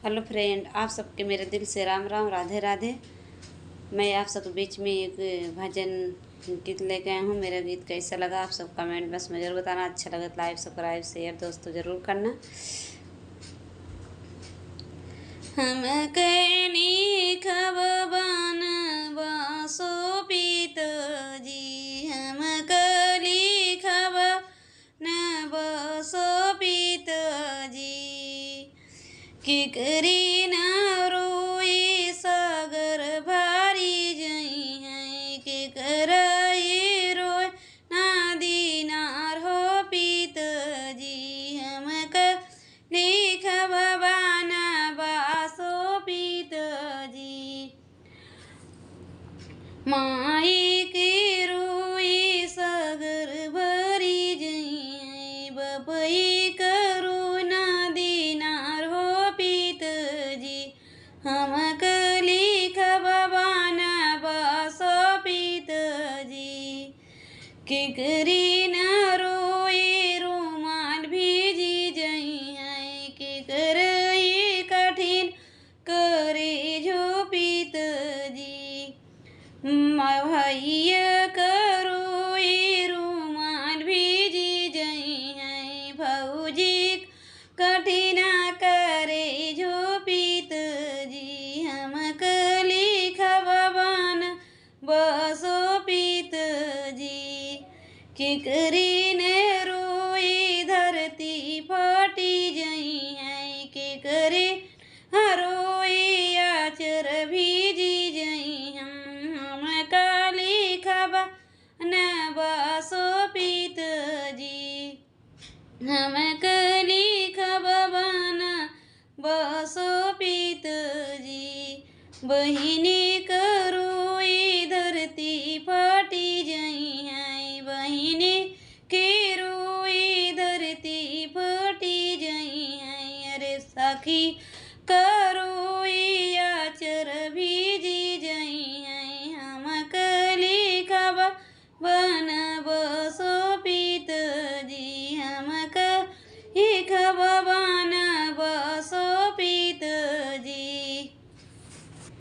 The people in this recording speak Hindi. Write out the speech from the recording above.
हेलो फ्रेंड, आप सबके मेरे दिल से राम राम, राधे राधे। मैं आप सबके बीच में एक भजन गीत लेके आई हूँ। मेरा गीत कैसा लगा आप सब कमेंट बस में ज़रूर बताना। अच्छा लगा तो लाइक सब्सक्राइब शेयर दोस्तों ज़रूर करना। हम कैनी खब बन बासो पीत जी, हम कली खब न बसो पीत जी, कि करी न रोई सागर भारी जई है, कि करई रोय ना दीनार हो पीत जी, हम लिख बाना बासो पीत जी। माई की रोई सागर भरी जई है, बपई करू ना दीनार हो पीत जी, हम लिख बाना बासो पीत जी, कि करी न रोई रुमाल भीजी जई है, कि करई कठिन करे जो पीत जी, भैया करोई रुमाल भीजी जई है, भौजी कठिना करे जो पीत जी, हम लिख बान बसो पीत जी, कि करी ने रोई धरती फटी जई है, कि करे हरोई आचर भीजी जई हम लिख न बसो पीत जी, हम लिख बन बसो पीत जी, बहिनी करोई धरती फटी जई है, बहिनी की रोई धरती फटी जई है, अरे सखी